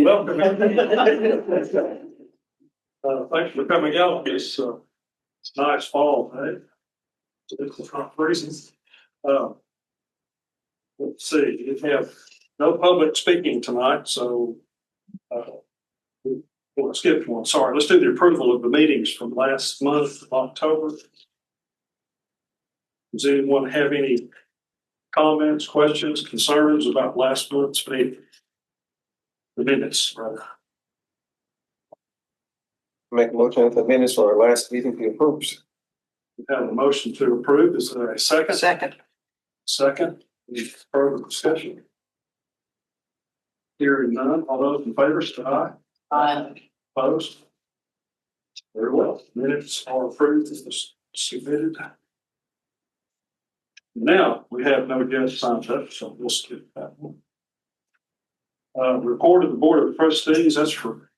Welcome. Thanks for coming out this nice fall day. It's not freezing. Let's see, we have no public speaking tonight, so we'll skip one. Sorry, let's do the approval of the meetings from last month of October. Does anyone have any comments, questions, concerns about last month's meeting? The minutes, rather. Make a motion that the minutes for our last meeting be approved. We have a motion to approve. Is there a second? Second. Second. Any further discussion? Hearing none. All those in favor say aye. Aye. Opposed? Very well. Minutes are approved as submitted. Now, we have no guest signs up, so we'll skip that one. Report of the Board of Trustees, that's for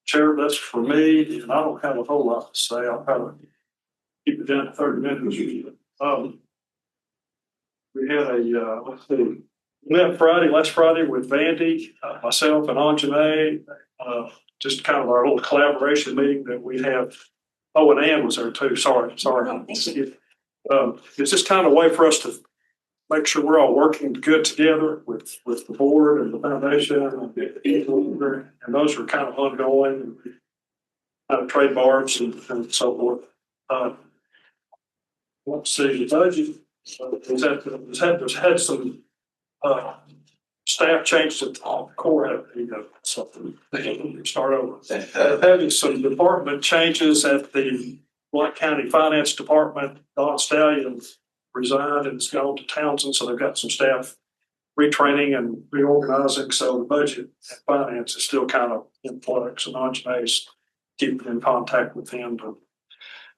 Chair, that's for me, and I don't have a whole lot to say. I'll kind of keep it down to 30 minutes. We had a, let's see, we met last Friday with Vandy, myself and Anjanae, just kind of our little collaboration meeting that we have. Oh, and Ann was there too. Sorry. It's just kind of a way for us to make sure we're all working good together with the board and the foundation and those are kind of ongoing, kind of trade bars and so forth. Let's see, the budget. There's had some staff changes at the core. Something start over. Having some department changes at the Blount County Finance Department. Don Stallion resigned and has gone to Townsend, so they've got some staff retraining and reorganizing. So the budget and finance is still kind of in flux, and Anjanae's keeping in contact with him to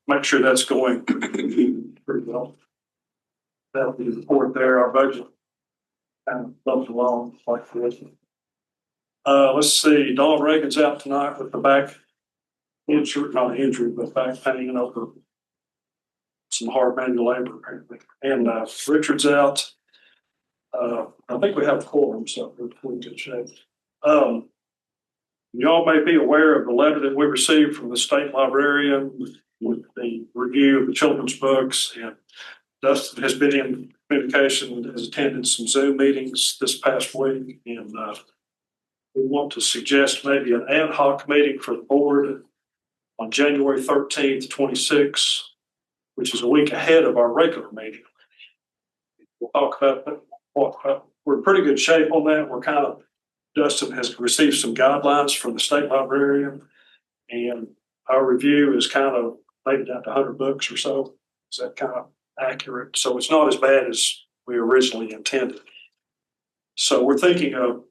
make sure that's going pretty well. That'll be the report there. Our budget kind of bumped along like this. Let's see. Dawn Reagan's out tonight with the back injury, not injury, but back pain over some hard manual labor apparently. And Richard's out. I think we have a quorum, so we're in good shape. Y'all may be aware of the letter that we received from the state librarian with the review of the children's books, and Dustin has been in communication, has attended some Zoom meetings this past week, and we want to suggest maybe an ad hoc meeting for the board on January 13th, 26, which is a week ahead of our regular meeting. We'll talk about that. We're in pretty good shape on that. We're kind of, Dustin has received some guidelines from the state librarian, and our review is kind of maybe down to 100 books or so. Is that kind of accurate? So it's not as bad as we originally intended. So we're thinking of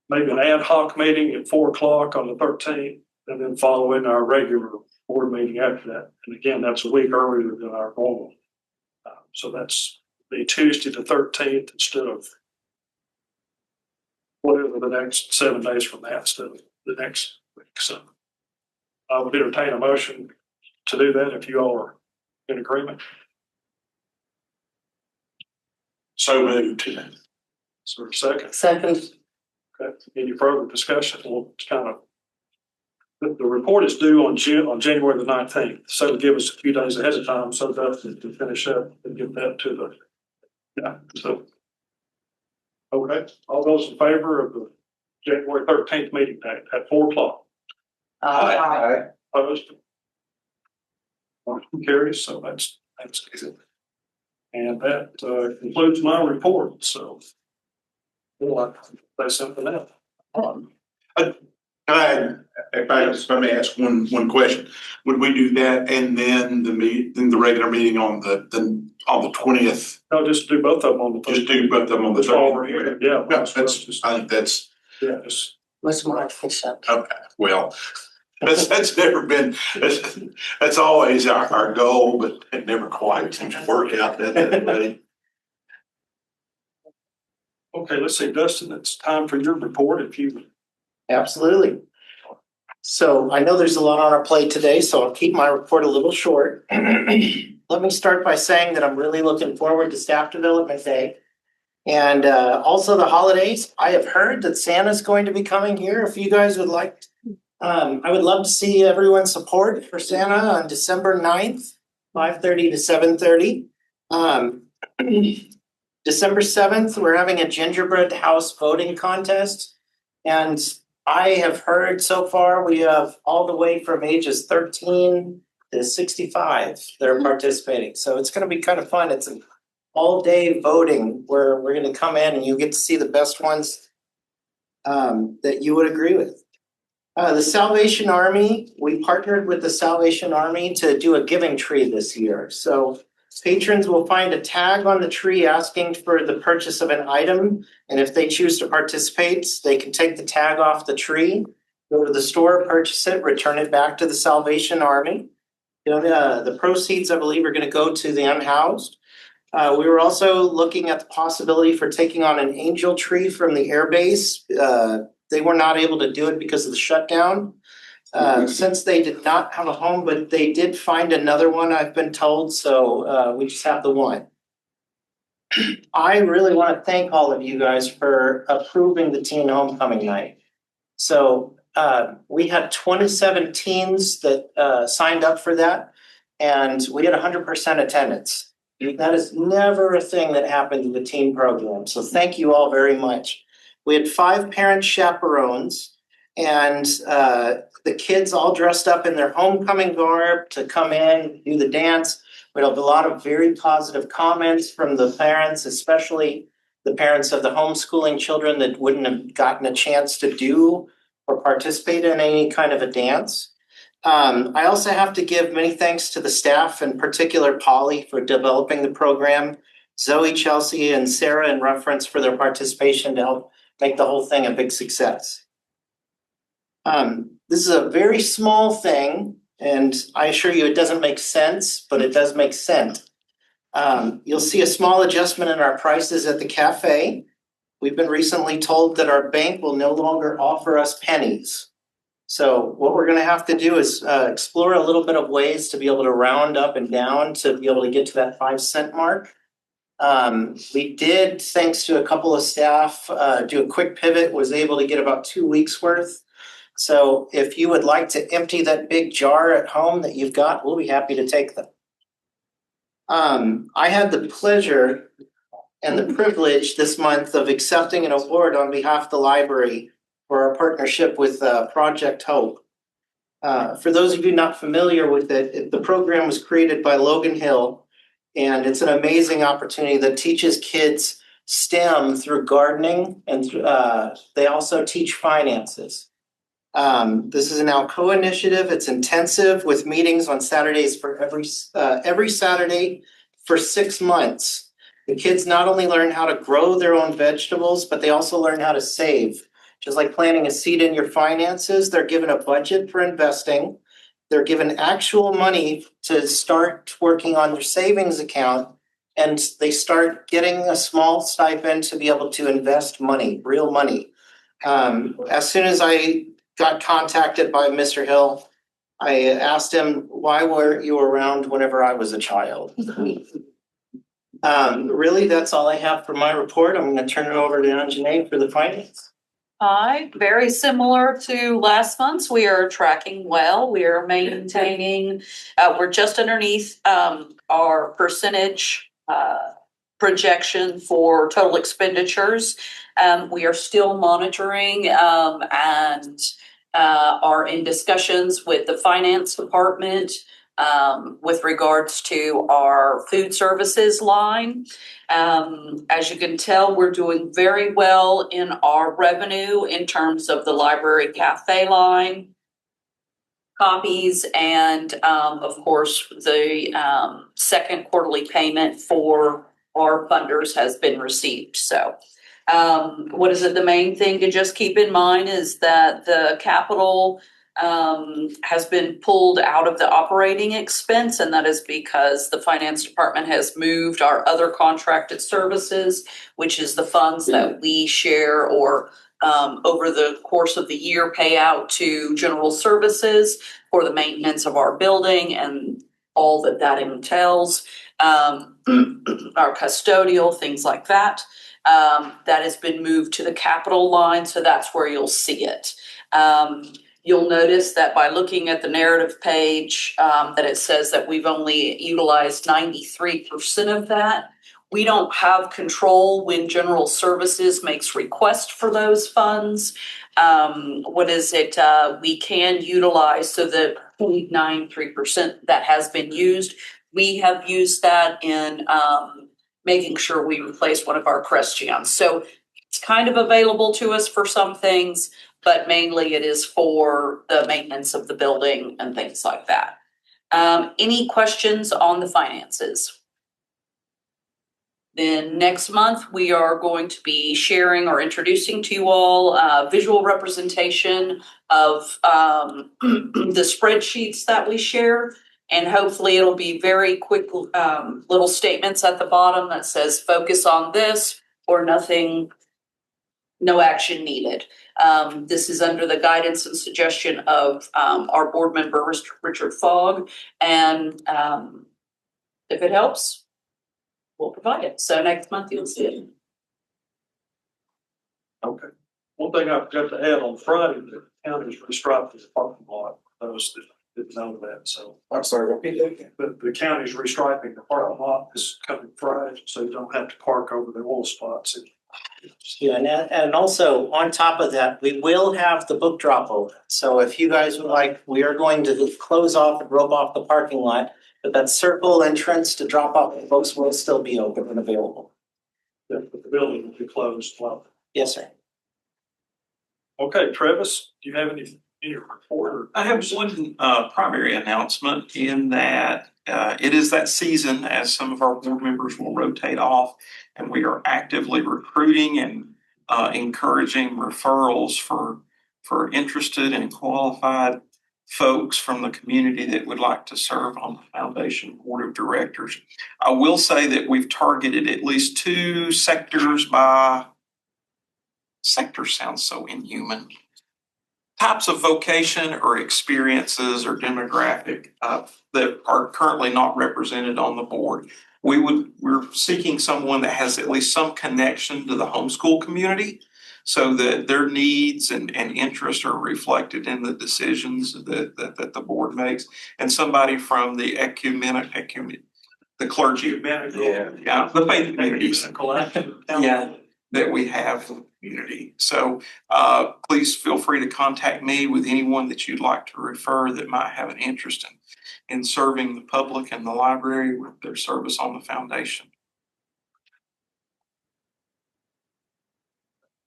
maybe an ad hoc meeting at 4 o'clock on the 13th, and then following our regular board meeting after that. And again, that's a week earlier than our normal. So that's the Tuesday the 13th instead of whatever the next 7 days from that, instead of the next week. So I would entertain a motion to do that if you all are in agreement. So moved. Is there a second? Second. Okay. Any further discussion? We'll kind of, the report is due on January the 19th. So it'll give us a few days ahead of time so that to finish up and get that to the, yeah. So, okay. All those in favor of the January 13th meeting date at 4 o'clock? Aye. Opposed? Motion carries. So that's easy. And that concludes my report. So I'll say something else. If I just let me ask one question, would we do that and then the regular meeting on the 20th? No, just do both of them on the. Just do both of them on the 20th. Yeah. I think that's Yeah. Just, Much more efficient. okay. Well, that's never been, that's always our goal, but it never quite seems to work out that way. okay, let's see, Dustin, it's time for your report if you. Absolutely. So I know there's a lot on our plate today, so I'll keep my report a little short. Let me start by saying that I'm really looking forward to Staff Development Day. And also the holidays, I have heard that Santa's going to be coming here. If you guys would like, I would love to see everyone's support for Santa on December 9th, 5:30 to 7:30. December 7th, we're having a gingerbread house voting contest. And I have heard so far, we have all the way from ages 13 to 65 that are participating. So it's gonna be kind of fun. It's an all-day voting where we're gonna come in and you get to see the best ones that you would agree with. The Salvation Army, we partnered with the Salvation Army to do a giving tree this year. So patrons will find a tag on the tree asking for the purchase of an item. And if they choose to participate, they can take the tag off the tree, go to the store, purchase it, return it back to the Salvation Army. The proceeds, I believe, are going to go to the unhoused. We were also looking at the possibility for taking on an angel tree from the air base. They were not able to do it because of the shutdown. Since they did not have a home, but they did find another one, I've been told, so we just have the one. I really want to thank all of you guys for approving the teen homecoming night. So we had 27 teens that signed up for that, and we had 100% attendance. That is never a thing that happened in the teen program, so thank you all very much. We had 5 parent chaperones, and the kids all dressed up in their homecoming garb to come in, do the dance. We had a lot of very positive comments from the parents, especially the parents of the homeschooling children that wouldn't have gotten a chance to do or participate in any kind of a dance. I also have to give many thanks to the staff, in particular Polly, for developing the program, Zoe, Chelsea, and Sarah in reference for their participation to help make the whole thing a big success. This is a very small thing, and I assure you it doesn't make sense, but it does make sense. You'll see a small adjustment in our prices at the cafe. We've been recently told that our bank will no longer offer us pennies. So what we're going to have to do is explore a little bit of ways to be able to round up and down to be able to get to that 5-cent mark. We did, thanks to a couple of staff, do a quick pivot, was able to get about 2 weeks worth. So if you would like to empty that big jar at home that you've got, we'll be happy to take them. I had the pleasure and the privilege this month of accepting an award on behalf of the library for our partnership with Project Hope. For those of you not familiar with it, the program was created by Logan Hill, and it's an amazing opportunity that teaches kids STEM through gardening, and they also teach finances. This is an Alcoa initiative. It's intensive with meetings on Saturdays for every Saturday for 6 months. The kids not only learn how to grow their own vegetables, but they also learn how to save. Just like planting a seed in your finances, they're given a budget for investing. They're given actual money to start working on their savings account, and they start getting a small stipend to be able to invest money, real money. As soon as I got contacted by Mr. Hill, I asked him, why weren't you around whenever I was a child? Really, that's all I have for my report. I'm going to turn it over to Anjanae for the finance. Hi, very similar to last month's. We are tracking well. We are maintaining, we're just underneath our percentage projection for total expenditures. We are still monitoring and are in discussions with the finance department with regards to our food services line. As you can tell, we're doing very well in our revenue in terms of the library cafe line, copies, and of course, the second quarterly payment for our funders has been received. So what is it? The main thing to just keep in mind is that the capital has been pulled out of the operating expense, and that is because the finance department has moved our other contracted services, which is the funds that we share or over the course of the year pay out to general services for the maintenance of our building and all that entails, our custodial, things like that. that has been moved to the capital line, so that's where you'll see it. You'll notice that by looking at the narrative page, that it says that we've only utilized 93% of that. We don't have control when General Services makes request for those funds. We can utilize, so the 0.93% that has been used, we have used that in making sure we replace one of our Crestgions. So it's kind of available to us for some things, but mainly it is for the maintenance of the building and things like that. Any questions on the finances? Then next month, we are going to be sharing or introducing to you all a visual representation of the spreadsheets that we share. And hopefully it'll be very quick little statements at the bottom that says focus on this or nothing, no action needed. This is under the guidance and suggestion of our board member, Richard Fogg. And if it helps, we'll provide it. So next month you'll see it. Okay. One thing I forgot to add on Friday, the county's restriping the parking lot. Those that didn't know that, so. I'm sorry, repeat that again. But the county's restriping the parking lot is coming Friday, so you don't have to park over the oil spots. Yeah, and also on top of that, we will have the book drop open. So if you guys would like, we are going to close off and rope off the parking lot, but that circle entrance to drop off the books will still be open and available. The building will be closed. Well, Yes, sir. okay, Travis, do you have any report? Or I have one primary announcement in that it is that season as some of our board members will rotate off, and we are actively recruiting and encouraging referrals for interested and qualified folks from the community that would like to serve on the foundation board of directors. I will say that we've targeted at least 2 sectors by sector sounds so inhuman. Types of vocation or experiences or demographic that are currently not represented on the board. We're seeking someone that has at least some connection to the homeschool community so that their needs and interests are reflected in the decisions that the board makes. And somebody from the the clergy, the faith communities. That we have in the community. So please feel free to contact me with anyone that you'd like to refer that might have an interest in serving the public and the library with their service on the foundation.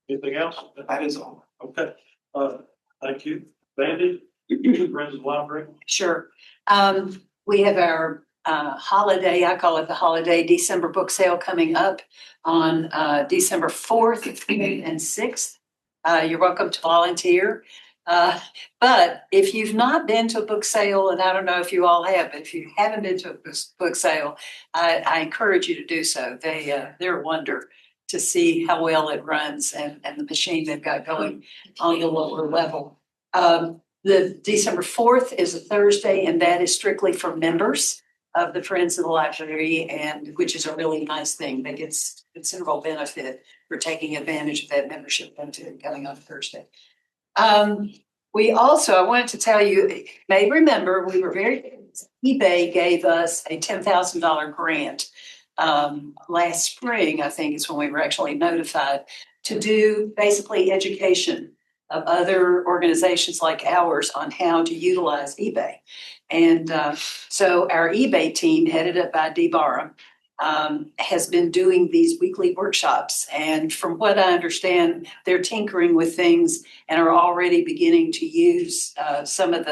anything else? That is all. Okay, thank you. Bandy, Friends of the Library. Sure. We have our holiday, I call it the holiday December book sale coming up on December 4th, 5th, and 6th. You're welcome to volunteer. But if you've not been to a book sale, and I don't know if you all have, but if you haven't been to a book sale, I encourage you to do so. They're a wonder to see how well it runs and the machine they've got going on the lower level. The December 4th is a Thursday, and that is strictly for members of the Friends of the Library, and which is a really nice thing. They get considerable benefit for taking advantage of that membership benefit coming on Thursday. We also, I wanted to tell you may remember, eBay gave us a $10,000 grant last spring, I think is when we were actually notified, to do basically education of other organizations like ours on how to utilize eBay. And so our eBay team, headed up by Dee Barham, has been doing these weekly workshops. And from what I understand, they're tinkering with things and are already beginning to use some of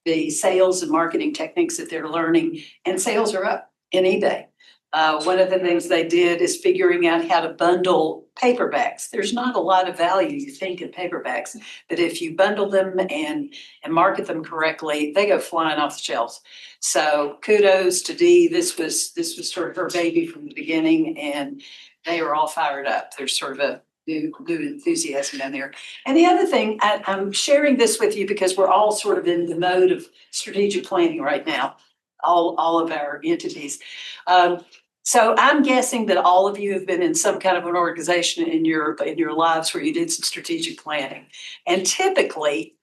the sales and marketing techniques that they're learning. And sales are up in eBay. One of the things they did is figuring out how to bundle paperbacks. There's not a lot of value, you think, in paperbacks, but if you bundle them and market them correctly, they go flying off the shelves. So kudos to Dee. This was sort of her baby from the beginning, and they are all fired up. There's sort of a new enthusiasm in there. And the other thing, I'm sharing this with you because we're all sort of in the mode of strategic planning right now, all of our entities. So I'm guessing that all of you have been in some kind of an organization in your lives where you did some strategic planning. And typically,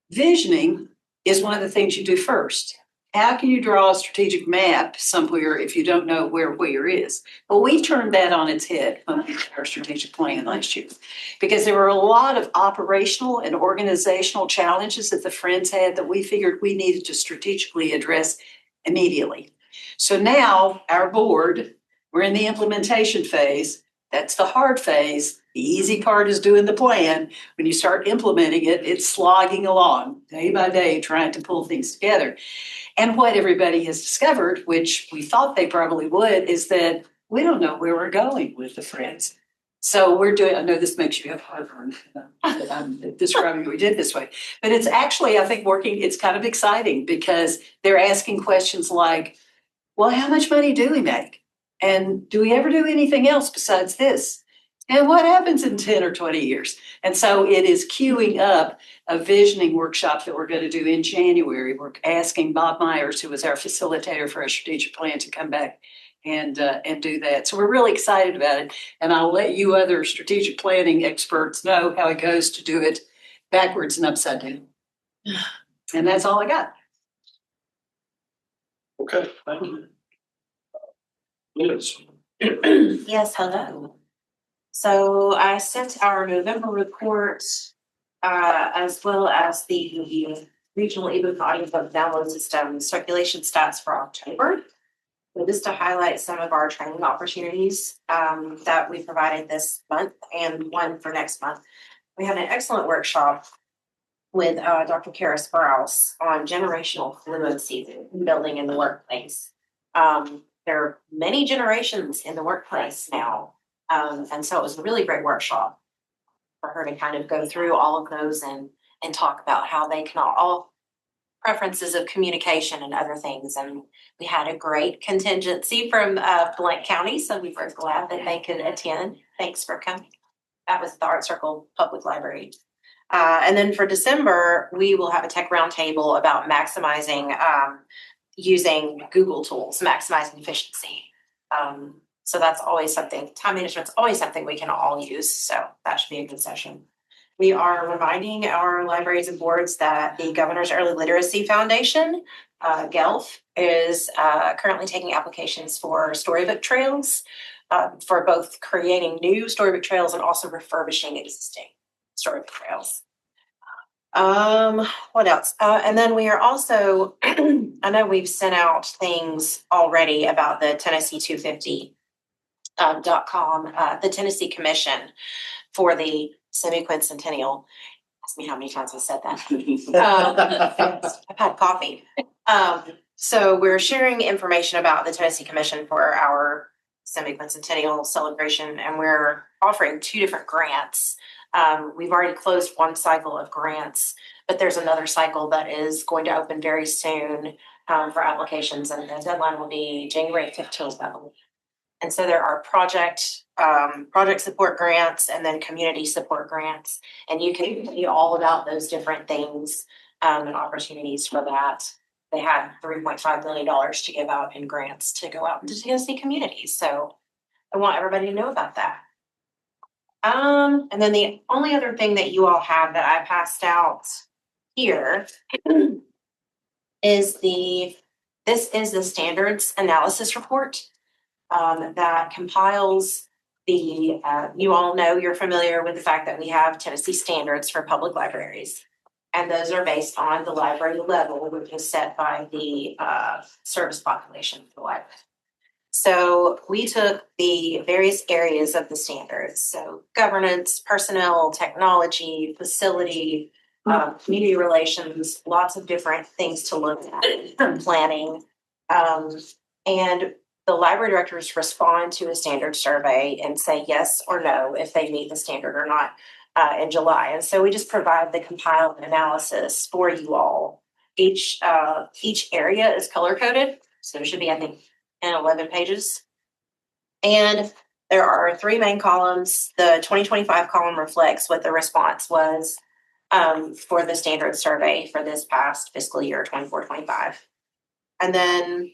visioning is one of the things you do first. How can you draw a strategic map somewhere if you don't know where is? Well, we turned that on its head when we did our strategic plan last year, because there were a lot of operational and organizational challenges that the Friends had that we figured we needed to strategically address immediately. So now our board, we're in the implementation phase. That's the hard phase. The easy part is doing the plan. When you start implementing it, it's slogging along day by day, trying to pull things together. And what everybody has discovered, which we thought they probably would, is that we don't know where we're going with the Friends. So we're doing, I know this makes you have heartburn that I'm describing what we did this way, but it's actually, I think, working, it's kind of exciting because they're asking questions like, well, how much money do we make? And do we ever do anything else besides this? And what happens in 10 or 20 years? And so it is queuing up a visioning workshop that we're going to do in January. We're asking Bob Myers, who was our facilitator for our strategic plan, to come back and do that. So we're really excited about it. And I'll let you other strategic planning experts know how it goes to do it backwards and upside down. And that's all I got. Okay, thank you. Liz. Yes, hello. So I sent our November report, as well as the regional ebook audiobook download system circulation stats for October. So just to highlight some of our training opportunities that we provided this month and one for next month. We had an excellent workshop with Dr. Kara Sprouse on generational fluency in building in the workplace. There are many generations in the workplace now. And so it was a really great workshop for her to kind of go through all of those and talk about how they can all preferences of communication and other things. And we had a great contingency from Blount County, so we were glad that they could attend. Thanks for coming. That was the Art Circle Public Library. And then for December, we will have a tech roundtable about maximizing using Google tools, maximizing efficiency. So that's always something, time management's always something we can all use. So that should be a good session. We are reminding our libraries and boards that the Governor's Early Literacy Foundation, GELF, is currently taking applications for storybook trails for both creating new storybook trails and also refurbishing existing storybook trails. What else? And then we are also, I know we've sent out things already about the Tennessee 250.com, the Tennessee Commission for the semi-quincentennial. Ask me how many times I said that. I've had coffee. So we're sharing information about the Tennessee Commission for our semi-quincentennial celebration, and we're offering 2 different grants. We've already closed one cycle of grants, but there's another cycle that is going to open very soon for applications, and the deadline will be January 15th, I believe. And so there are project support grants and then community support grants, and you can see all about those different things and opportunities for that. They had $3.5 million to give out in grants to go out into Tennessee communities. So I want everybody to know about that. And then the only other thing that you all have that I passed out here is this is the standards analysis report that compiles the, you all know, you're familiar with the fact that we have Tennessee standards for public libraries. And those are based on the library level, which is set by the service population for the library. So we took the various areas of the standards, so governance, personnel, technology, facility, community relations, lots of different things to look at, planning. And the library directors respond to a standard survey and say yes or no if they meet the standard or not in July. And so we just provide the compiled analysis for you all. Each area is color coded, so it should be, I think, and 11 pages. And there are 3 main columns. The 2025 column reflects what the response was for the standard survey for this past fiscal year, 24-25. And then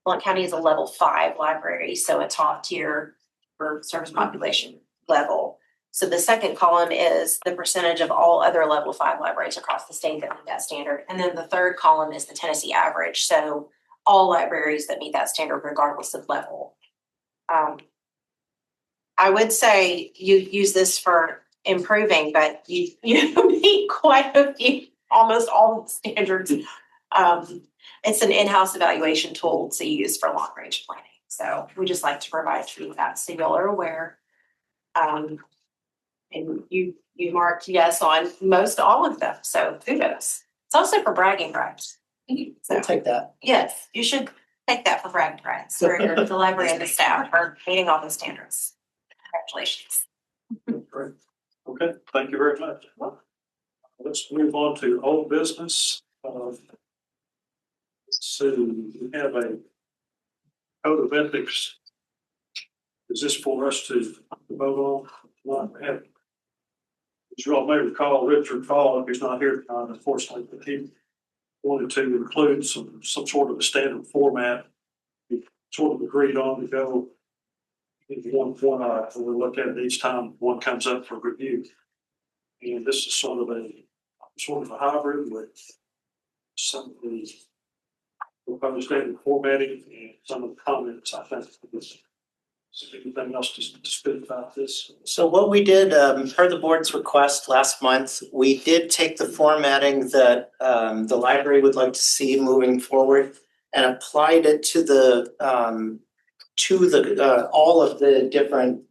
Blount County is a level 5 library, so a top tier for service population level. So the second column is the percentage of all other level 5 libraries across the state that meet that standard. And then the third column is the Tennessee average. So all libraries that meet that standard regardless of level. I would say you use this for improving, but you meet quite a few, almost all the standards. It's an in-house evaluation tool to use for long range planning. So we just like to provide you with that so y'all are aware. And you marked yes on most all of them. So kudos. It's also for bragging rights. So, I'll take that. yes, you should take that for bragging rights for the library and the staff for meeting all the standards. Congratulations. Great. Okay, thank you very much. Let's move on to old business. So we have a code of ethics. Is this for us to vote on? As you all may recall, Richard Fall, he's not here tonight, unfortunately, but he wanted to include some sort of a standard format. We sort of agreed on to go in one we'll look at it each time one comes up for review. And this is sort of a hybrid with some of the proposed standard formatting and some of the comments, I think. Anything else to speak about this? So what we did, per the board's request last month, we did take the formatting that the library would like to see moving forward and applied it to all of the different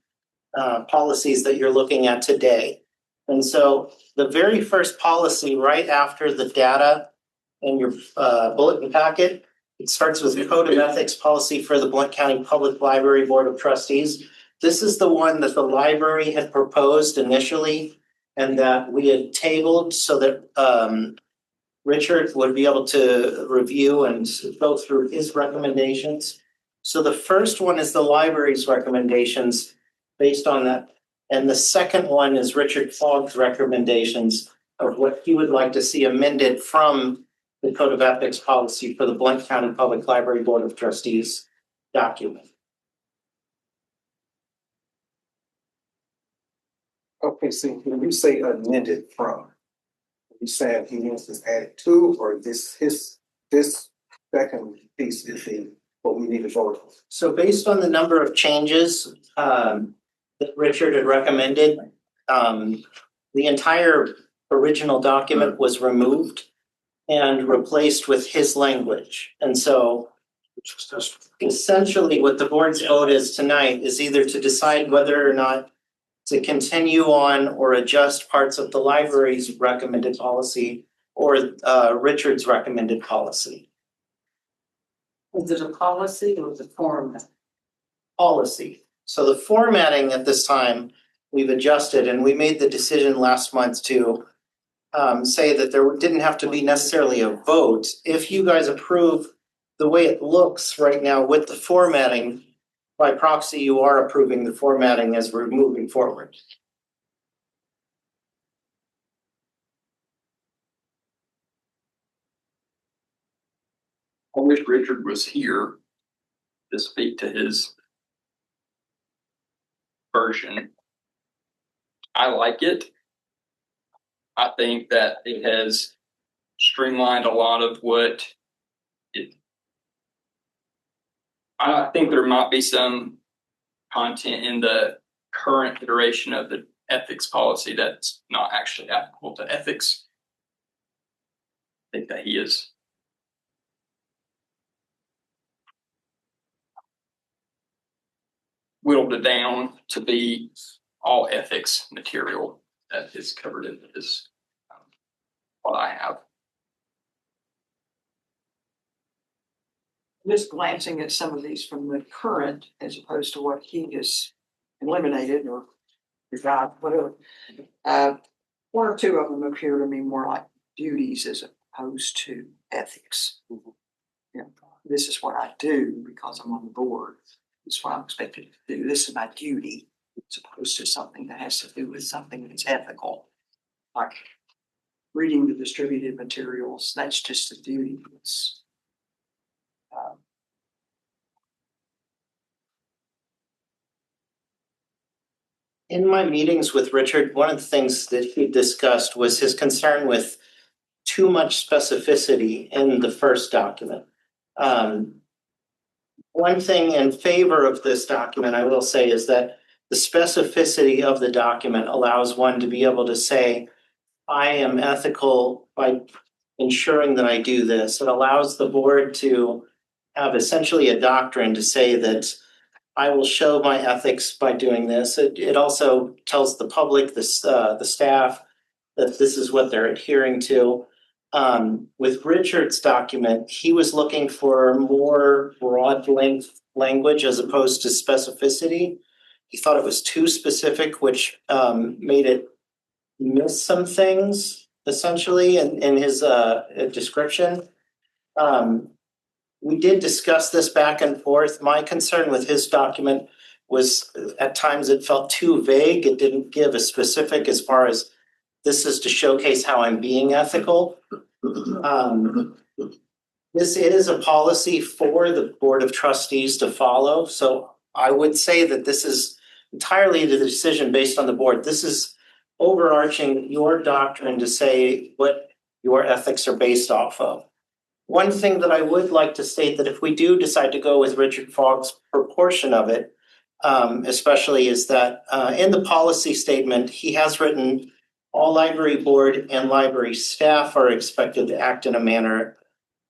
policies that you're looking at today. And so the very first policy right after the data in your bulletin packet, it starts with Code of Ethics Policy for the Blount County Public Library Board of Trustees. This is the one that the library had proposed initially and that we had tabled so that Richard would be able to review and go through his recommendations. So the first one is the library's recommendations based on that. And the second one is Richard Fogg's recommendations of what he would like to see amended from the Code of Ethics Policy for the Blount County Public Library Board of Trustees document. Okay, so when you say amended from, you saying he wants this added to, or this second piece is what we need to vote on? So based on the number of changes that Richard had recommended, the entire original document was removed and replaced with his language. And so essentially what the board's vote is tonight is either to decide whether or not to continue on or adjust parts of the library's recommended policy or Richard's recommended policy. Is it a policy or the format? Policy. So the formatting at this time, we've adjusted and we made the decision last month to say that there didn't have to be necessarily a vote. If you guys approve the way it looks right now with the formatting, by proxy, you are approving the formatting as we're moving forward. I wish Richard was here to speak to his version. I like it. I think that it has streamlined a lot of what it. I think there might be some content in the current iteration of the ethics policy that's not actually applicable to ethics. I think that he is whittled it down to be all ethics material that is covered in this, what I have. Just glancing at some of these from the current as opposed to what he has eliminated or revived, whatever. One or two of them appear to me more like duties as opposed to ethics. You know, this is what I do because I'm on the board. It's what I'm expected to do. This is my duty, as opposed to something that has to do with something that's ethical. Like reading the distributed materials, that's just a duty. It's In my meetings with Richard, one of the things that he discussed was his concern with too much specificity in the first document. One thing in favor of this document, I will say, is that the specificity of the document allows one to be able to say, I am ethical by ensuring that I do this. It allows the board to have essentially a doctrine to say that I will show my ethics by doing this. It also tells the public, the staff, that this is what they're adhering to. With Richard's document, he was looking for more broad length language as opposed to specificity. He thought it was too specific, which made it miss some things essentially in his description. We did discuss this back and forth. My concern with his document was at times it felt too vague. It didn't give a specific as far as this is to showcase how I'm being ethical. This is a policy for the Board of Trustees to follow. So I would say that this is entirely the decision based on the board. This is overarching your doctrine to say what your ethics are based off of. One thing that I would like to state that if we do decide to go with Richard Fogg's proportion of it, especially is that in the policy statement, he has written all library board and library staff are expected to act in a manner.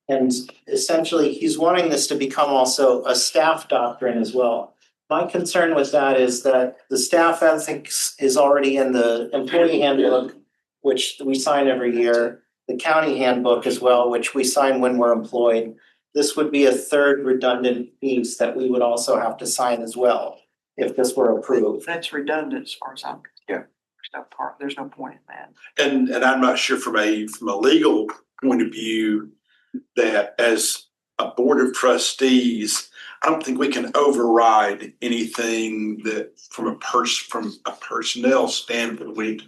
And essentially, he's wanting this to become also a staff doctrine as well. My concern with that is that the staff ethics is already in the employee handbook, which we sign every year, the county handbook as well, which we sign when we're employed. This would be a third redundant piece that we would also have to sign as well if this were approved. That's redundant as far as I'm, yeah, there's no point in that. And I'm not sure from a legal point of view that as a board of trustees, I don't think we can override anything that from a personnel standpoint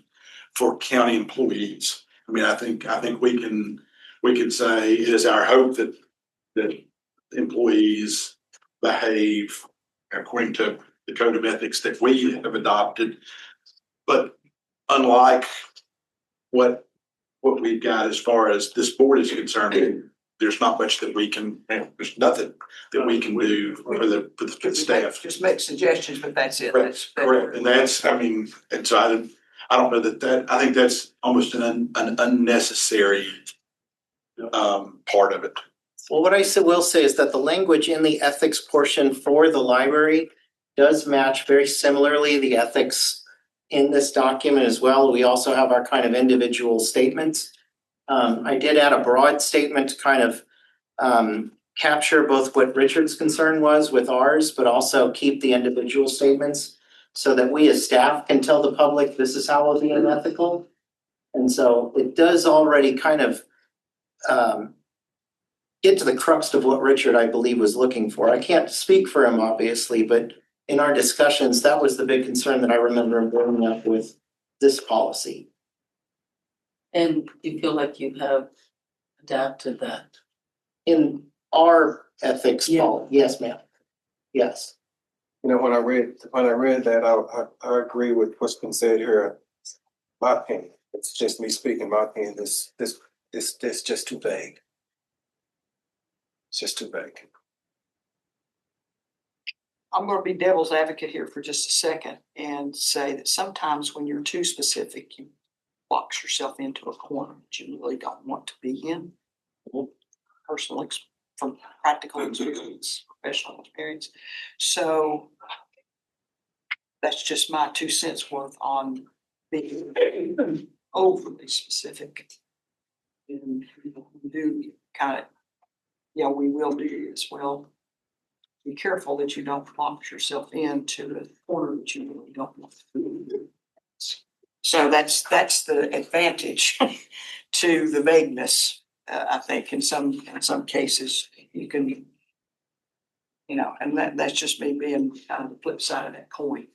for county employees. I mean, I think we can say it is our hope that employees behave according to the code of ethics that we have adopted. But unlike what we've got as far as this board is concerned, there's not much that we can, there's nothing that we can do for the staff. Just make suggestions, but that's it. Correct. And that's, I mean, and so I don't know that I think that's almost an unnecessary part of it. Well, what I will say is that the language in the ethics portion for the library does match very similarly the ethics in this document as well. We also have our kind of individual statements. I did add a broad statement to kind of capture both what Richard's concern was with ours, but also keep the individual statements so that we as staff can tell the public this is how we're being ethical. And so it does already kind of get to the crux of what Richard, I believe, was looking for. I can't speak for him, obviously, but in our discussions, that was the big concern that I remember him bringing up with this policy. And you feel like you have adapted that? In our ethics, Yeah. Yes, ma'am. Yes. You know, when I read that, I agree with what's been said here. My opinion, it's just me speaking. My opinion, this just too vague. It's just too vague. I'm going to be devil's advocate here for just a second and say that sometimes when you're too specific, you box yourself into a corner that you really don't want to be in. Personal, from practical experience, professional experience. So that's just my 2 cents worth on being overly specific. And we do kind of, yeah, we will do this. Well, be careful that you don't box yourself into a corner that you really don't want to be. So that's the advantage to the vagueness. I think in some cases you can, you know, and that's just me being kind of the flip side of that coin.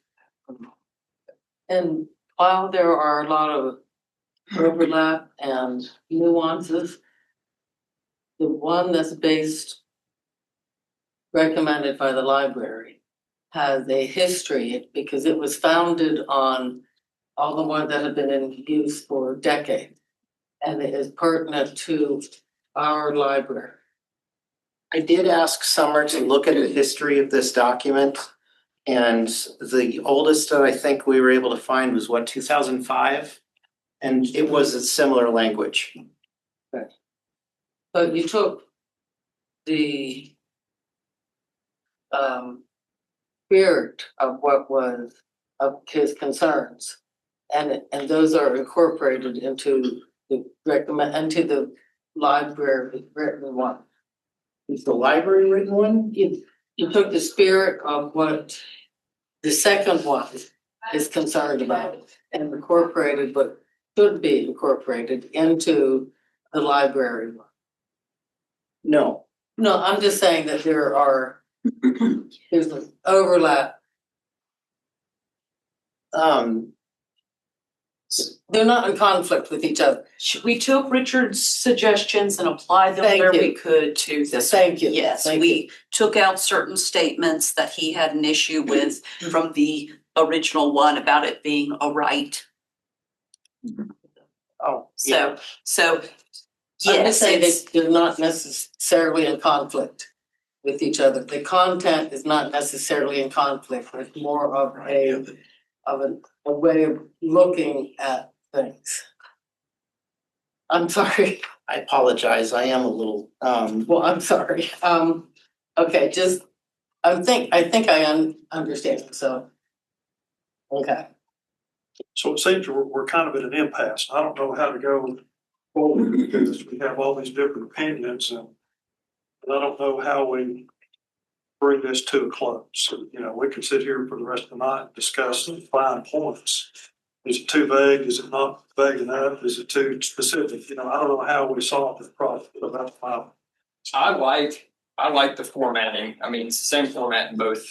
And while there are a lot of overlap and nuances, the one that's recommended by the library has a history because it was founded on all the ones that have been in use for decades. And it is pertinent to our library. I did ask Summer to look at the history of this document. And the oldest that I think we were able to find was 2005? And it was a similar language. But you took the spirit of what was of his concerns. And those are incorporated into the library written one. Is the library written one? You took the spirit of what the second one is concerned about and incorporated what should be incorporated into the library one. No. No, I'm just saying that there's an overlap. They're not in conflict with each other. We took Richard's suggestions and applied them Thank where you. we could to this. Thank you. Yes, Thank we took out certain statements that he had an issue with from the original one about it being a right. Oh, yeah. So, I'm yes, just saying it's, they're not necessarily in conflict with each other. The content is not necessarily in conflict. It's more of a way of looking at things. I'm sorry. I apologize. I am a little, Well, I'm sorry. Okay, I think I understand, so. Okay. So it seems we're kind of at an impasse. I don't know how to go forward because we have all these different opinions and I don't know how we bring this to a close. So, you know, we could sit here for the rest of the night and discuss fine points. Is it too vague? Is it not vague enough? Is it too specific? You know, I don't know how we solve this problem. So that's my, I like the formatting. I mean, it's the same format in both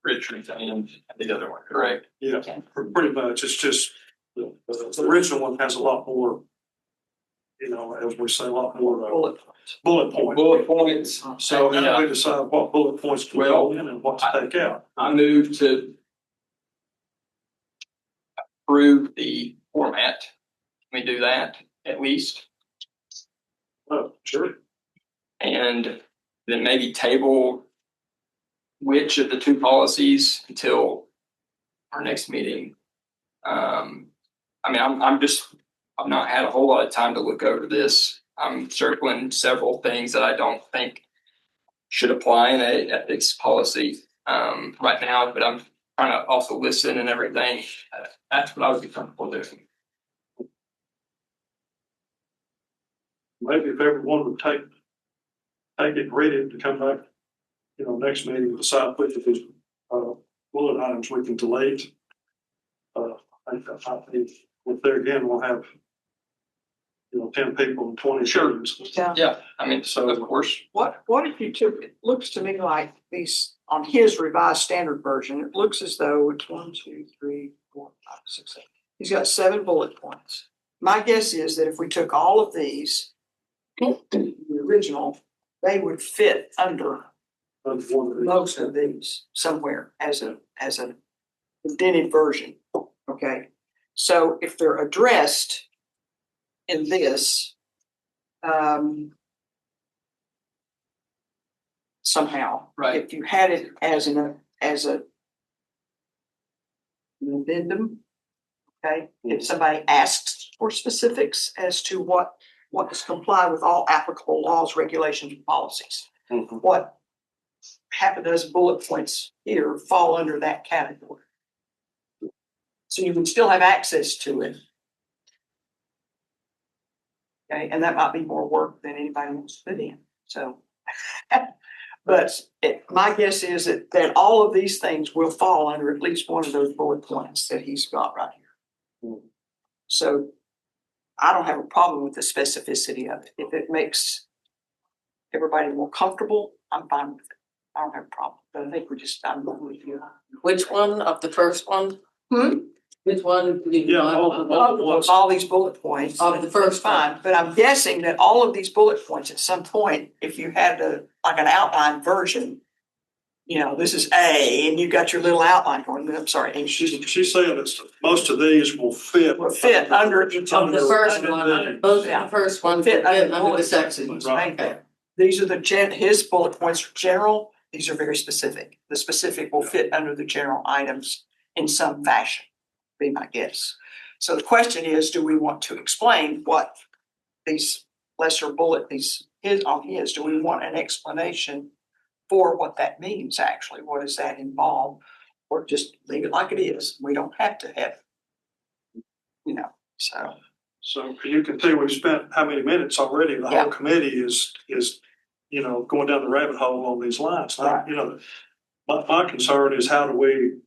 Richard's and the other one, correct? yeah, pretty much. It's just the original one has a lot more, you know, as we say, a lot more bullet points. Bullet points. So how do we decide what bullet points to go in and what to take out? I move to approve the format. Can we do that at least? Oh, sure. And then maybe table which of the two policies until our next meeting. I mean, I've not had a whole lot of time to look over this. I'm circling several things that I don't think should apply in a ethics policy right now, but I'm trying to also listen and everything. That's what I would be comfortable doing. Maybe if everyone would take it and read it to come back, you know, next meeting, decide which of these bullet items we can delete. I think if there again, we'll have, you know, 10 people and 20 shirts. Yeah, I mean, so of course, What if you took, it looks to me like these, on his revised standard version, it looks as though it's 1, 2, 3, 4, 5, 6, 7. He's got 7 bullet points. My guess is that if we took all of these, the original, they would fit under most of these somewhere as a indented version. Okay. So if they're addressed in this, somehow, Right. if you had it as an addendum, okay, if somebody asks for specifics as to what must comply with all applicable laws, regulations, and policies, what half a dozen bullet points here fall under that category. So you would still have access to it. Okay, and that might be more work than anybody wants to put in, so. But my guess is that all of these things will fall under at least one of those bullet points that he's got right here. So I don't have a problem with the specificity of it. If it makes everybody more comfortable, I'm fine with it. I don't have a problem, but I think I'm going with you. Which one of the first one? Which one? do you Yeah, want? All these bullet points. Of the first Fine, but I'm guessing that all of these bullet points at some point, if you had like an outline version, this is A, and you got your little outline going, I'm sorry, and She's saying that most of these will fit. will fit under. The first one, both the first one fit under the sections. Right. Okay. These are his bullet points are general, these are very specific. The specific will fit under the general items in some fashion, be my guess. So the question is, do we want to explain what these lesser bullet, do we want an explanation for what that means actually? What does that involve? Or just leave it like it is? We don't have to have, so. So you can see we've spent how many minutes already? The Yeah. whole committee is, going down the rabbit hole on these lines. Right. My concern is how do we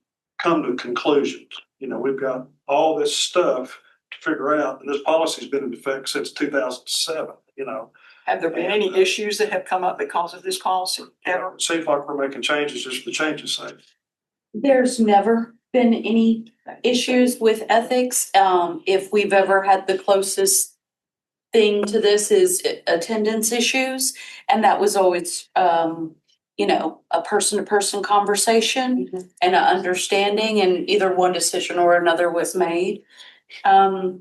come to conclusions? We've got all this stuff to figure out, and this policy's been in effect since 2007, Have there been any issues that have come up because of this policy ever? It seems like we're making changes just for the changes' sake. There's never been any issues with ethics. If we've ever had the closest thing to this is attendance issues. And that was always, a person-to-person conversation and an understanding, and either one decision or another was made. I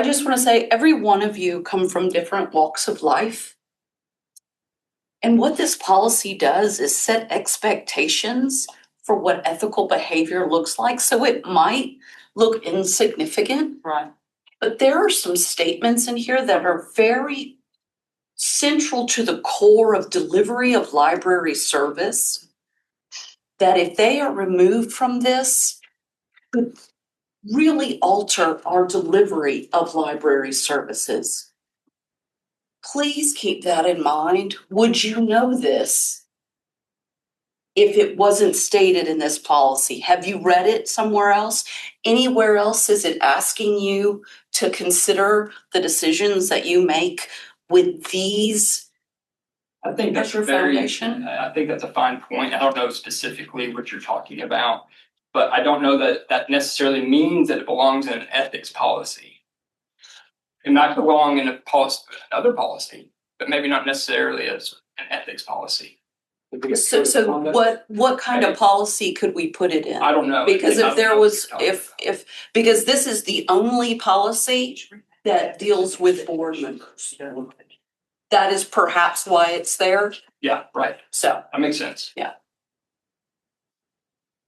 just want to say every one of you come from different walks of life. And what this policy does is set expectations for what ethical behavior looks like. So it might look insignificant. Right. But there are some statements in here that are very central to the core of delivery of library service, that if they are removed from this, could really alter our delivery of library services. Please keep that in mind. Would you know this if it wasn't stated in this policy? Have you read it somewhere else? Anywhere else is it asking you to consider the decisions that you make with these? I think that's Your foundation? I think that's a fine point. I don't know specifically what you're talking about, but I don't know that that necessarily means that it belongs in an ethics policy. It might belong in another policy, but maybe not necessarily as an ethics policy. So what kind of policy could we put it in? I don't know. Because I don't if there know was, what you're talking if, because this is the only policy that deals with board members. That is perhaps why it's there, Yeah, right. so. That makes sense. Yeah.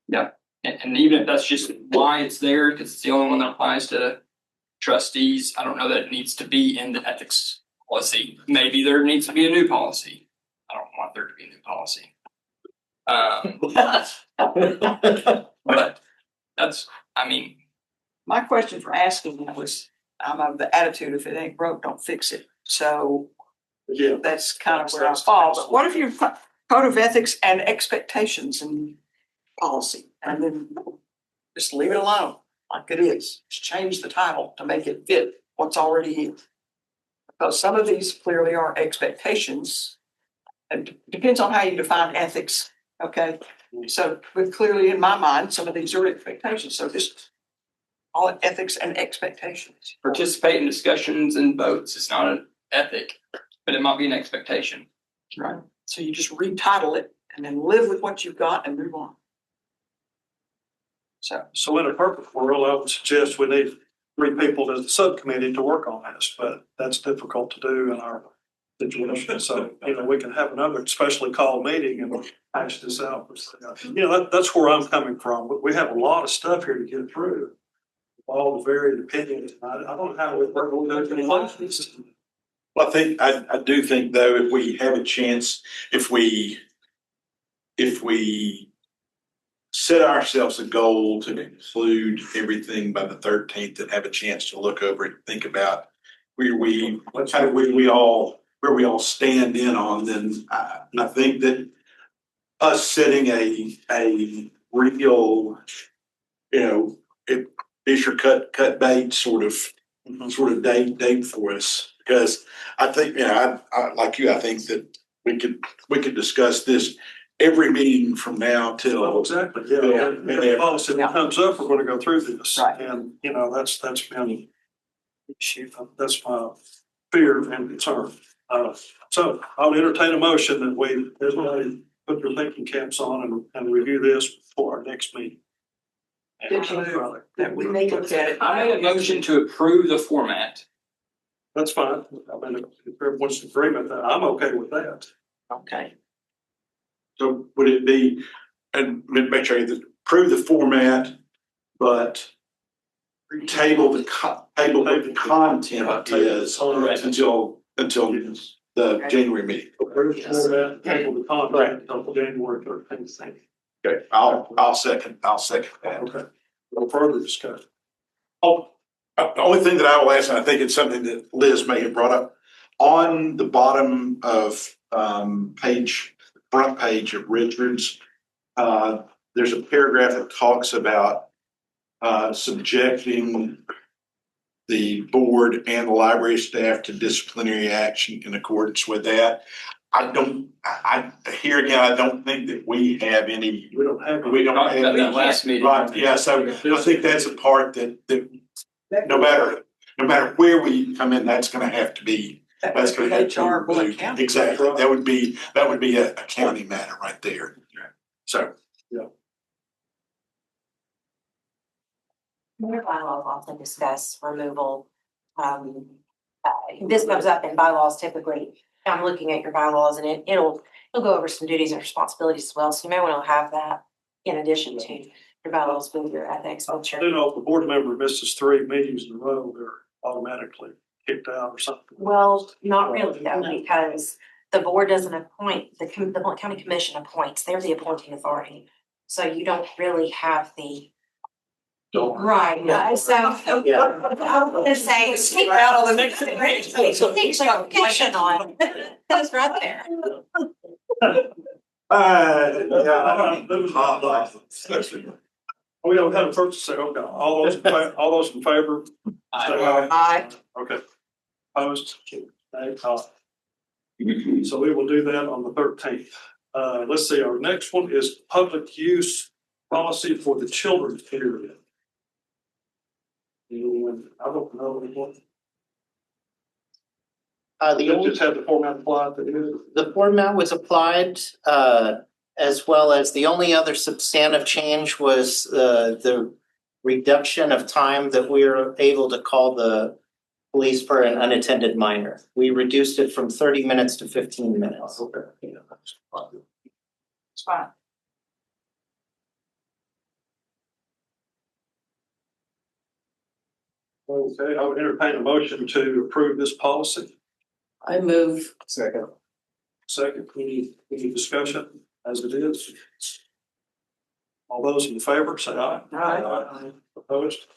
Yeah, and even if that's just why it's there, because it's the only one that applies to trustees, I don't know that it needs to be in the ethics policy. Maybe there needs to be a new policy. I don't want there to be a new policy. But that's, My question for asking that was, I'm of the attitude, if it ain't broke, don't fix it. So Yeah. that's kind of where I fall. But what if your code of ethics and expectations and policy, and then just leave it alone like it is? Just change the title to make it fit what's already here. Because some of these clearly are expectations. It depends on how you define ethics, okay? So, but clearly in my mind, some of these are expectations. So just call it ethics and expectations. participate in discussions and votes. It's not an ethic, but it might be an expectation. Right. So you just retitle it and then live with what you've got and move on. So in a perfect world, I would suggest we need 3 people as a subcommittee to work on this, but that's difficult to do in our situation. So, we can have another specially called meeting and hash this out. That's where I'm coming from. We have a lot of stuff here to get through. All the varied opinions. I don't know how we're going to do this. Well, I do think though, if we have a chance, if we set ourselves a goal to include everything by the 13th and have a chance to look over it, think about where we all stand in on, then I think that us setting a real, fish or cut bait sort of date for us, because I think, I like you, I think that we could discuss this every meeting from now till. Oh, exactly, yeah. And the policy that comes up, we're going to go through this. Right. And, that's been an issue. That's my fear and concern. So I'll entertain a motion that we, everybody put their thinking caps on and review this before our next meeting. Did you, that we may look at it. I made a motion to approve the format. That's fine. I mean, if everyone's in agreement, then I'm okay with that. Okay. So would it be, and make sure you approve the format, but table the content is until the January meeting. Approve the format, table the contract until January 13th. Okay, I'll second that. Okay. No further discussion. Oh, the only thing that I will ask, and I think it's something that Liz may have brought up, on the bottom of front page of Richards, there's a paragraph that talks about subjecting the board and the library staff to disciplinary action in accordance with that. I here again, I don't think that we have any. We don't have. Talked about that last meeting. Right, yeah, so I think that's a part that no matter where we come in, that's gonna have to be. That's gonna have to HR, be Blount County. exactly. That would be a county matter right there. So. Your bylaws also discuss removal. This comes up in bylaws typically. I'm looking at your bylaws and it'll go over some duties and responsibilities as well. So you may want to have that in addition to your bylaws with your ethics. You know, if the board member misses 3 meetings in a row, they're automatically kicked out or something. Well, not really though, because the board doesn't appoint, the Blount County Commission appoints, they're the appointing authority. So you don't really have the. Right, so. Yeah. I'm gonna say, keep out on the next. Things like fiction on, that's right there. We don't have a first to say, okay, all those in favor? Say Aye. Okay. Opposed? Nay. So we will do that on the 13th. Let's see, our next one is public use policy for the children's period. I don't know what. Just have the format applied to it. The format was applied, as well as the only other substantive change was the reduction of time that we were able to call the police for an unattended minor. We reduced it from 30 minutes to 15 minutes. Okay. Yeah, that's fine. It's fine. Okay, I would entertain a motion to approve this policy. I move. Second. Second, any discussion as it is? All those in favor, say aye. Aye. Opposed?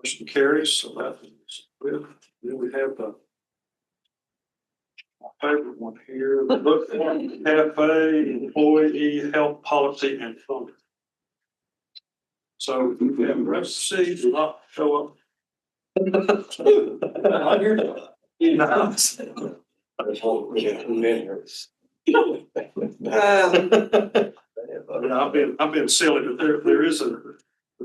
Motion carries, so that is good. Then we have the my favorite one here, the book cafe, employee health policy and funding. So we have received, do not show up. I've been silly, but there is the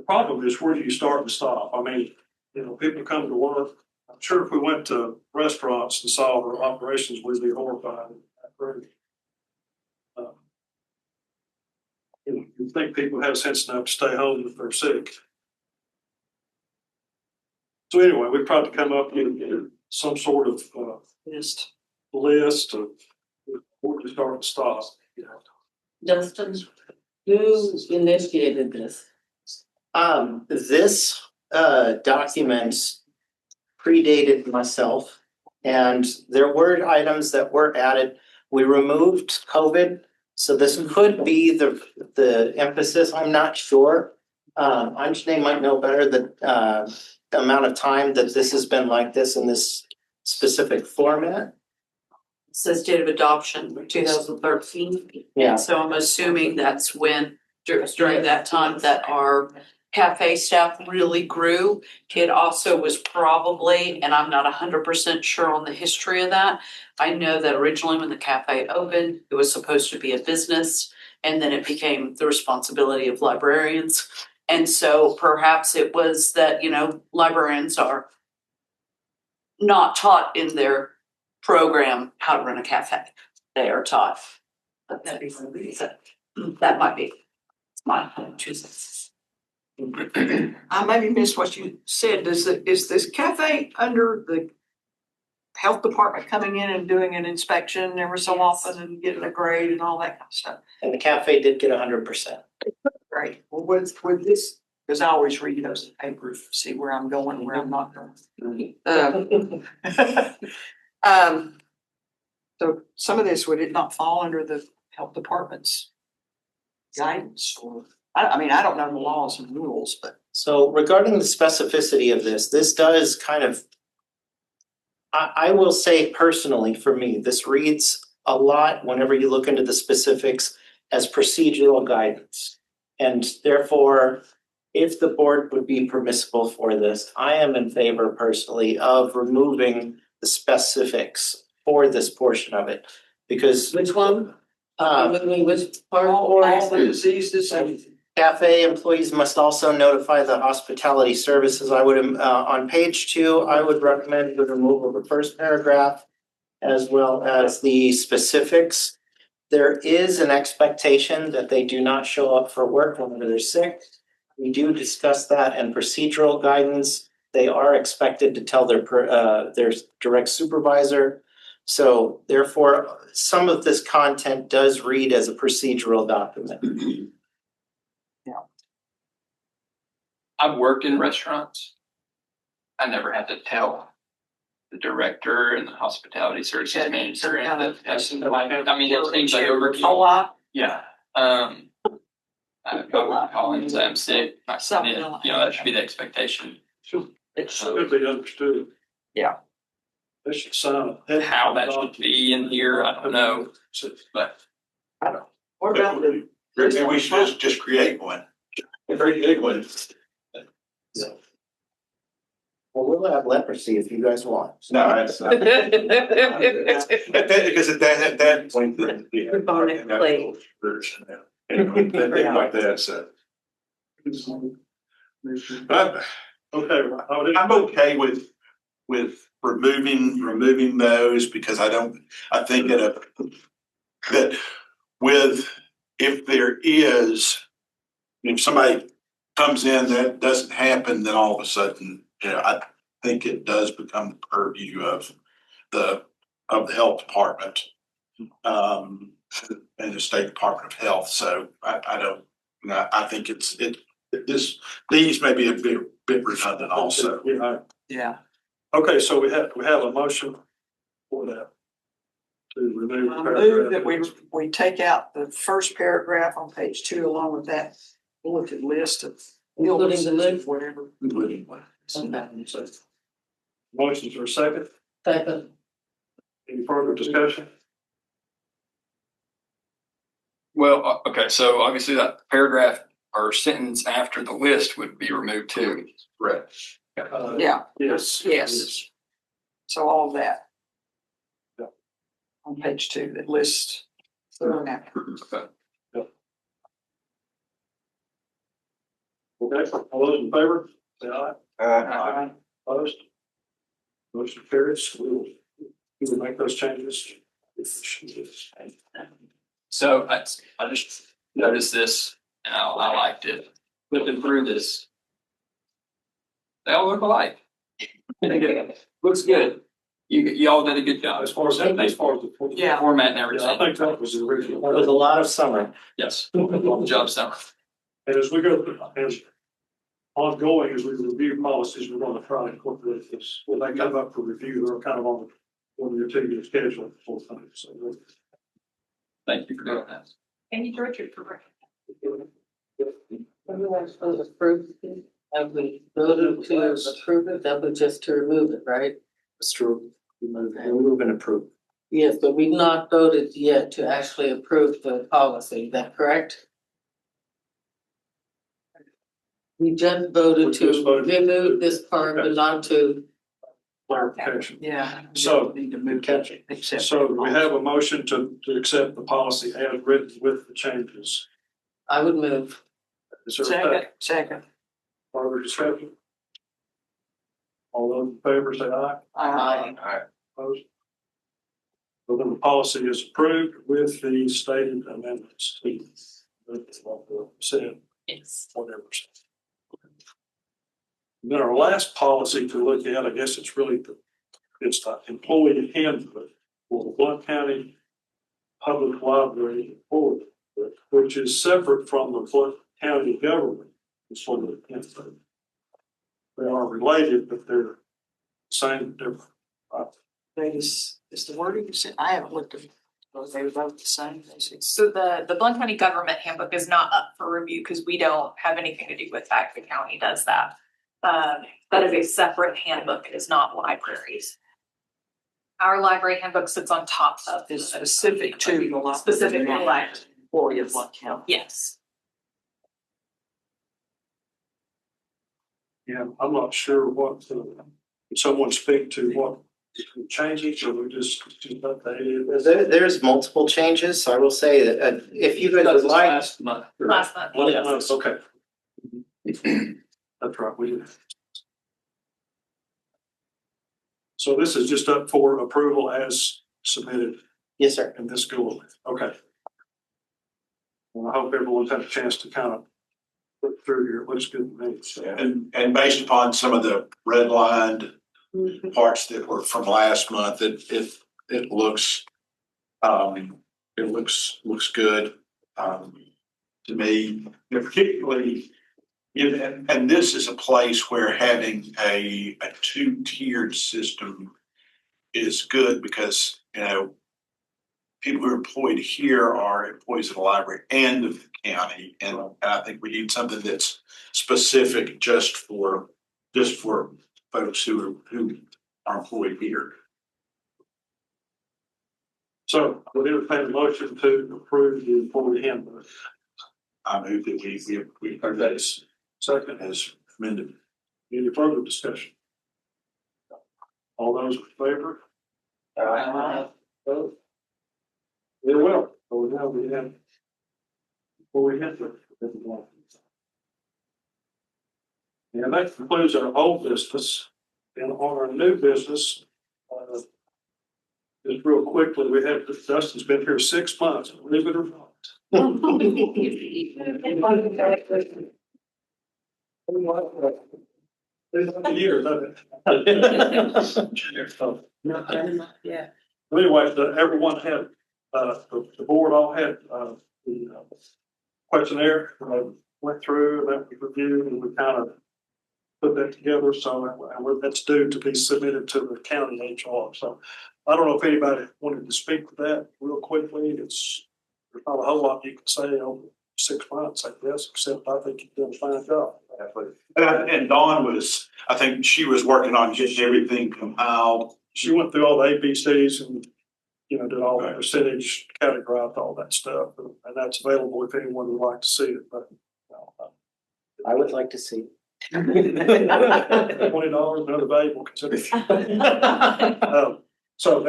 problem is where do you start and stop? I mean, you know, people come to work. I'm sure if we went to restaurants and saw their operations, we'd be horrified. You think people have sense enough to stay home if they're sick. So anyway, we probably come up with some sort of list of where to start and stop. Justin, who initiated this? This document predated myself, and there were items that were added. We removed COVID, so this could be the emphasis. I'm not sure. Anjane might know better the amount of time that this has been like this in this specific format. It says date of adoption, 2013. Yeah. So I'm assuming that's when, during that time that our cafe staff really grew. It also was probably, and I'm not 100% sure on the history of that. I know that originally when the cafe opened, it was supposed to be a business, and then it became the responsibility of librarians. And so perhaps it was that, you know, librarians are not taught in their program how to run a cafe. They are taught. But that might be my choices. I maybe missed what you said. Is this cafe under the health department coming in and doing an inspection every so often and getting a grade and all that kind of stuff? And the cafe did get 100%. Great. Well, with this, because I always read those in papers, see where I'm going and where I'm not going. So some of this, would it not fall under the health department's guidance or, I mean, I don't know the laws and rules, but. So regarding the specificity of this does kind of, I will say personally, for me, this reads a lot whenever you look into the specifics as procedural guidance. And therefore, if the board would be permissible for this, I am in favor personally of removing the specifics for this portion of it. Because Which one? Which part? All the diseases and. cafe employees must also notify the hospitality services. I would, on page 2, I would recommend the removal of the first paragraph as well as the specifics. There is an expectation that they do not show up for work whenever they're sick. We do discuss that in procedural guidance. They are expected to tell their direct supervisor. So therefore, some of this content does read as a procedural document. I've worked in restaurants. I never had to tell the director and the hospitality services manager and the, I mean, there's things I overcame. A lot. Yeah, I would call in and say I'm sick, not Something in, like that should be the expectation. It should be understood. Yeah. They should sign. How that should be in here, I don't know, but. What about the? Maybe we should just create one. Create one. Well, we'll have leprosy if you guys want. No, it's not. Because at that point. Version, things like that, so. I'm okay with removing those because I think that if there is, if somebody comes in that doesn't happen, then all of a sudden, I think it does become the purview of the health department, and the State Department of Health. So I think these may be a bit redundant also. Yeah. Okay, so we have a motion for that. To remove. I move that we take out the first paragraph on page 2 along with that bulleted list of illnesses and whatever. Including what? Motions for a second. Second. Any further discussion? Well, okay, so obviously that paragraph or sentence after the list would be removed too. Correct. Yeah. Yes. So all of that. Yeah. On page 2, that lists. Okay. Okay, all those in favor, say aye. Aye. Opposed? Motion carries. We will make those changes. So I just noticed this and I liked it. Flipping through this. They all look alike. Looks good. You all did a good job As far as the. Yeah. format and Yeah, I everything. think that was the original. There was a lot of summer. Yes. Good job, Summer. And as we go, as ongoing, as we review policies, we're going to try to incorporate this. When they come up for review, they're kind of on the 1 year, 2 year schedule full time. So. Thank you for doing that. And you Richard for. Everyone's supposed to approve it. Have we voted to approve it? That was just to remove it, right? It's true. Remove and approve. Yes, but we've not voted yet to actually approve the policy. Is that correct? We just voted to remove this part, but not to. Clarification. Yeah. So- Need to move that. Accept So we have a motion to accept the policy as written with the changes. I would move. Is there a second? Second. Further discussion? All those in favor say aye. Aye. Opposed? So then the policy is approved with the stated amendments. Said, Yes. whatever. And then our last policy to look at, I guess it's really it's the employee handbook for the Blount County Public Library Board, which is separate from the Blount County government. Employee handbook. They are related, but they're same, different. Is the wording, you said, I haven't looked at, they were both the same, basically. So the Blount County Government Handbook is not up for review because we don't have anything to do with that. The county does that. That is a separate handbook. It is not libraries. Our library handbook sits on top of. Is specific to the library. Specific to library. Employee of Blount County. Yes. Yeah, I'm not sure what, someone speak to what changes, or we just updated. There's multiple changes, so I will say that if you guys would like. Last month. Last month. Okay. That's right, we did. So this is just up for approval as submitted Yes, sir. in this school. Okay. Well, I hope everyone's had a chance to kind of look through here. It looks good to me. So, And based upon some of the redlined parts that were from last month, it looks, looks good, to me, and particularly, and this is a place where having a two-tiered system is good because, people who are employed here are employees of the library and of the county. And I think we need something that's specific just for folks who are employed here. So we'll entertain a motion to approve the employee handbook. I move that we approve that as second as amended. Any further discussion? All those in favor? Opposed? Very well. So now we have employee handbook. And that concludes our old business. And on our new business, just real quickly, we have, Dustin's been here 6 months, believe it or not. Years, Yeah. Anyway, everyone had, the board all had, the questionnaire, went through, and that was reviewed, and we kind of put that together, so that's due to be submitted to the county HR. So I don't know if anybody wanted to speak to that real quickly. There's not a whole lot you can say over 6 months, I guess, except I think you've done a fine job. And Dawn I think she was working on getting everything compiled. She went through all the ABCs and, did all the percentage, categorized all that stuff, and that's available if anyone would like to see it, but. I would like to see. $20, another valuable consideration. So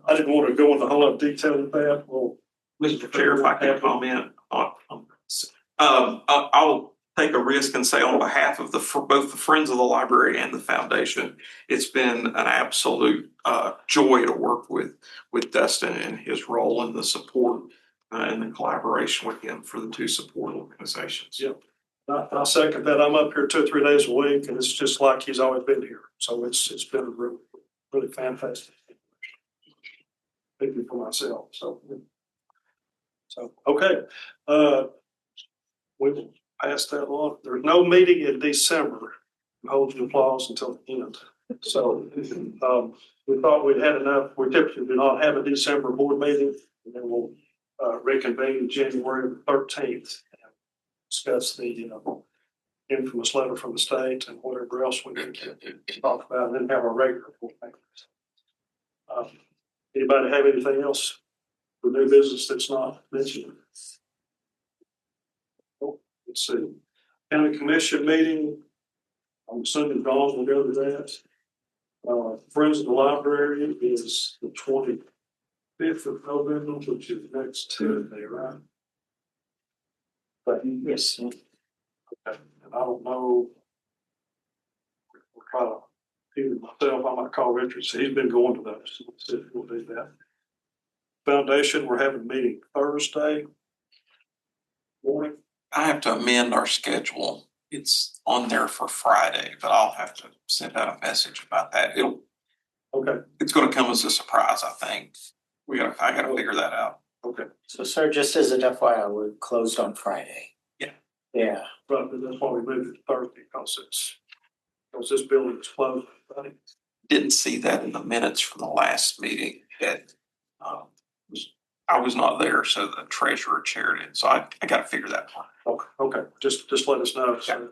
I didn't want to go into a whole lot of detail with that. Well, Mr. Chair, if I can comment on this. I'll take a risk and say on behalf of both the Friends of the Library and the Foundation, it's been an absolute joy to work with Dustin and his role and the support and the collaboration with him for the two support organizations. Yep. I second that. I'm up here 2 or 3 days a week, and it's just like he's always been here. So it's been really, really fantastic. Thank you for myself. So okay. We will pass that on. There's no meeting in December. Hold the applause until the end. So we thought we'd had enough. We typically do not have a December board meeting, and then we'll reconvene January 13th. Discuss the infamous letter from the state and whatever else we need to talk about, and then have our regular board meetings. Anybody have anything else for new business that's not mentioned? Oh, let's see. County Commission meeting. I'm assuming Dawn will go to that. Friends of the Library is the 25th of November, which is next Tuesday, right? But yes, and I don't know. We'll try to either myself, I might call Richard, so he's been going to those, so we'll do that. Foundation, we're having a meeting Thursday morning. I have to amend our schedule. It's on there for Friday, but I'll have to send out a message about that. Okay, It's gonna come as a surprise, I think. I gotta figure that out. okay. So sir, just as an FYI, we're closed on Friday. Yeah. Yeah, But that's why we moved it to Thursday, because this building is closed. I think. Didn't see that in the minutes from the last meeting. I was not there, so the treasurer chaired it, so I gotta figure that part. Okay, just let us know. So,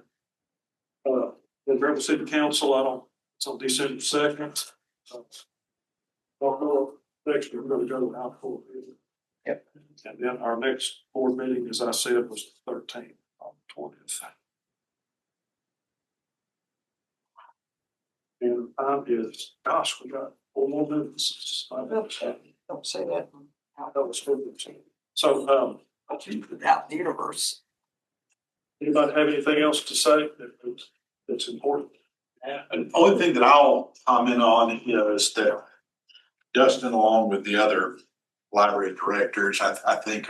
the Greenville City Council, it's on December 2nd. Next, we're gonna go to our full meeting. Yep. And then our next board meeting, as I said, was the 13th on the 20th. And time is, gosh, we got 4 more minutes. Don't say that. I know it's 15. So, Out the universe. anybody have anything else to say that's important? And the only thing that I'll comment on is that Dustin, along with the other library directors, I think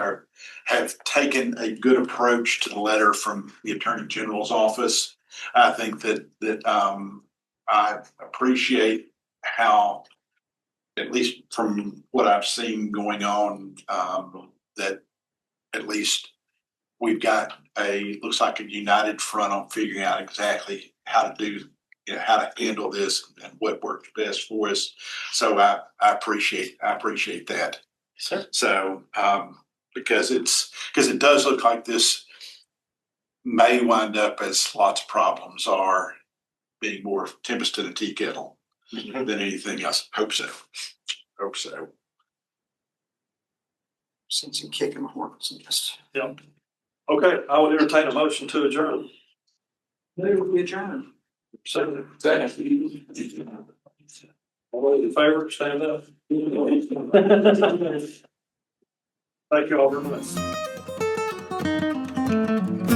have taken a good approach to the letter from the Attorney General's office. I think that I appreciate how, at least from what I've seen going on, that at least we've got looks like a united front on figuring out exactly how to do, how to handle this and what works best for us. So I appreciate that. sir. So, because it does look like this may wind up, as lots of problems are, being more tempest in a tea kettle than anything else. Hope so. Since you kicking horns and just. Yeah. Okay, I would entertain a motion to adjourn. Move we adjourn. Second. All those in favor, stand up. Thank you all very much.